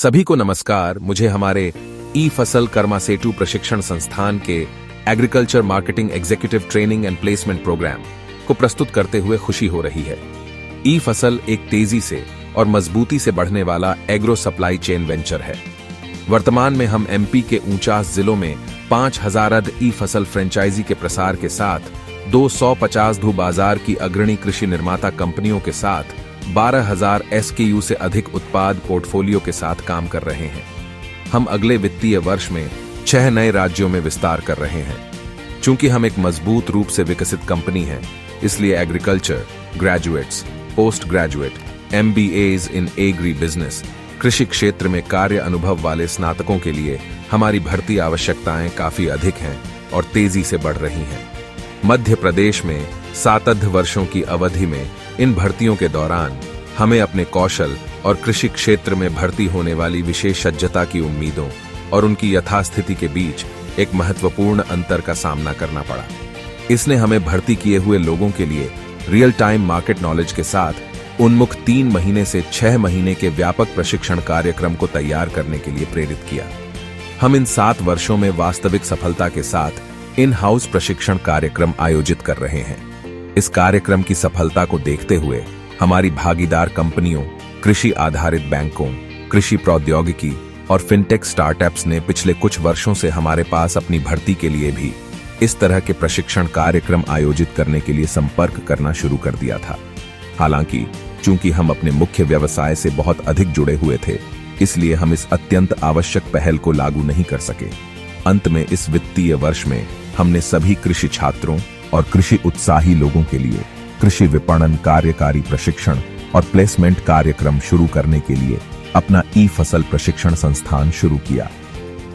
सभी को नमस्कार। मुझे हमारे ई फसल कर्मा सेतु प्रशिक्षण संस्थान के agriculture marketing executive training and placement program को प्रस्तुत करते हुए खुशी हो रही है। ई फसल एक तेजी से और मजबूती से बढ़ने वाला एग्रो सप्लाई चेन वेंचर है। वर्तमान में हम एमपी के 49 जिलों में 5000 ई फसल फ्रेंचाइजी के प्रसार के साथ 250 धू बाजार की अग्रणी कृषि निर्माता कंपनियों के साथ 12,000 SKU से अधिक उत्पाद पोर्टफोलियो के साथ काम कर रहे हैं। हम अगले वित्तीय वर्ष में 6 नए राज्यों में विस्तार कर रहे हैं। चूंकि हम एक मजबूत रूप से विकसित कंपनी हैं, इसलिए agriculture graduates, post graduate, MBAs इन एग्री बिजनेस, कृषि क्षेत्र में कार्य अनुभव वाले स्नातकों के लिए हमारी भर्ती आवश्यकताएं काफी अधिक हैं और तेजी से बढ़ रही हैं। मध्य प्रदेश में 7 वर्षों की अवधि में इन भर्तियों के दौरान हमें अपने कौशल और कृषि क्षेत्र में भर्ती होने वाली विशेषज्ञता की उम्मीदों और उनकी यथास्थिति के बीच एक महत्वपूर्ण अंतर का सामना करना पड़ा। इसने हमें भर्ती किए हुए लोगों के लिए रियल टाइम मार्केट नॉलेज के साथ उन्मुख 3 महीने से 6 महीने के व्यापक प्रशिक्षण कार्यक्रम को तैयार करने के लिए प्रेरित किया। हम इन 7 वर्षों में वास्तविक सफलता के साथ इन हाउस प्रशिक्षण कार्यक्रम आयोजित कर रहे हैं। इस कार्यक्रम की सफलता को देखते हुए हमारी भागीदार कंपनियों, कृषि आधारित बैंकों, कृषि प्रौद्योगिकी और फिनटेक स्टार्टअप्स ने पिछले कुछ वर्षों से हमारे पास अपनी भर्ती के लिए भी इस तरह के प्रशिक्षण कार्यक्रम आयोजित करने के लिए संपर्क करना शुरू कर दिया था। हालांकि चूंकि हम अपने मुख्य व्यवसाय से बहुत अधिक जुड़े हुए थे, इसलिए हम इस अत्यंत आवश्यक पहल को लागू नहीं कर सके। अंत में इस वित्तीय वर्ष में हमने सभी कृषि छात्रों और कृषि उत्साही लोगों के लिए कृषि विपणन कार्यकारी प्रशिक्षण और प्लेसमेंट कार्यक्रम शुरू करने के लिए अपना ई फसल प्रशिक्षण संस्थान शुरू किया।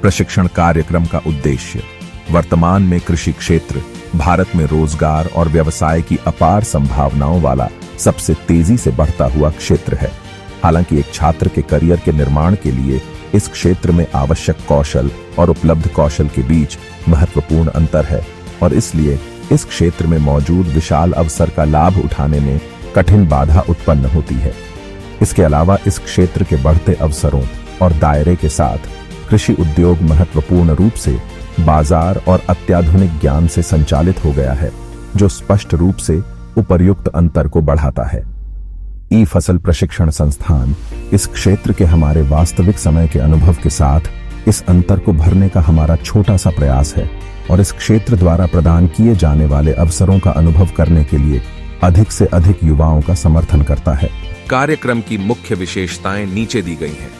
प्रशिक्षण कार्यक्रम का उद्देश्य वर्तमान में कृषि क्षेत्र भारत में रोजगार और व्यवसाय की अपार संभावनाओं वाला सबसे तेजी से बढ़ता हुआ क्षेत्र है। हालांकि एक छात्र के करियर के निर्माण के लिए इस क्षेत्र में आवश्यक कौशल और उपलब्ध कौशल के बीच महत्वपूर्ण अंतर है और इसलिए इस क्षेत्र में मौजूद विशाल अवसर का लाभ उठाने में कठिन बाधा उत्पन्न होती है। इसके अलावा इस क्षेत्र के बढ़ते अवसरों और दायरे के साथ कृषि उद्योग महत्वपूर्ण रूप से बाजार और अत्याधुनिक ज्ञान से संचालित हो गया है, जो स्पष्ट रूप से उपर्युक्त अंतर को बढ़ाता है। ई फसल प्रशिक्षण संस्थान इस क्षेत्र के हमारे वास्तविक समय के अनुभव के साथ इस अंतर को भरने का हमारा छोटा सा प्रयास है और इस क्षेत्र द्वारा प्रदान किए जाने वाले अवसरों का अनुभव करने के लिए अधिक से अधिक युवाओं का समर्थन करता है। कार्यक्रम की मुख्य विशेषताएं नीचे दी गई हैं।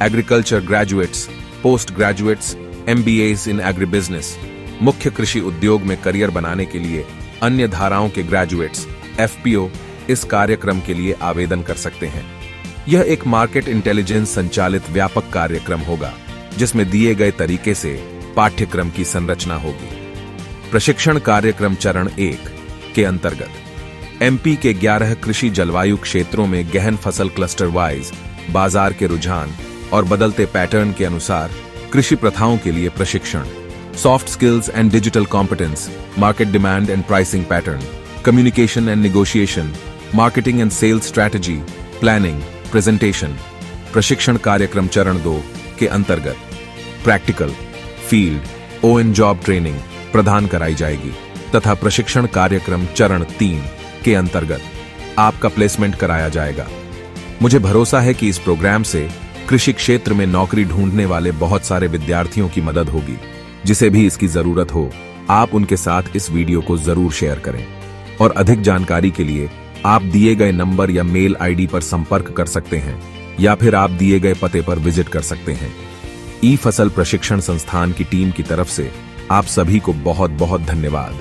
Agriculture graduates, post graduates, MBAs इन एग्री बिजनेस, मुख्य कृषि उद्योग में करियर बनाने के लिए अन्य धाराओं के ग्रेजुएट्स, FPO इस कार्यक्रम के लिए आवेदन कर सकते हैं। यह एक मार्केट इंटेलिजेंस संचालित व्यापक कार्यक्रम होगा, जिसमें दिए गए तरीके से पाठ्यक्रम की संरचना होगी। प्रशिक्षण कार्यक्रम चरण 1 के अंतर्गत MP के 11 कृषि जलवायु क्षेत्रों में गहन फसल क्लस्टर वाइज बाजार के रुझान और बदलते पैटर्न के अनुसार कृषि प्रथाओं के लिए प्रशिक्षण, soft skills and digital competence, market demand and pricing pattern, communication and negotiation, marketing and sales strategy, planning, presentation. प्रशिक्षण कार्यक्रम चरण 2 के अंतर्गत practical, field, ON job training प्रदान कराई जाएगी तथा प्रशिक्षण कार्यक्रम चरण 3 के अंतर्गत आपका प्लेसमेंट कराया जाएगा। मुझे भरोसा है कि इस प्रोग्राम से कृषि क्षेत्र में नौकरी ढूंढने वाले बहुत सारे विद्यार्थियों की मदद होगी। जिसे भी इसकी जरूरत हो, आप उनके साथ इस वीडियो को जरूर शेयर करें और अधिक जानकारी के लिए आप दिए गए नंबर या मेल ID पर संपर्क कर सकते हैं या फिर आप दिए गए पते पर विजिट कर सकते हैं। ई फसल प्रशिक्षण संस्थान की टीम की तरफ से आप सभी को बहुत बहुत धन्यवाद।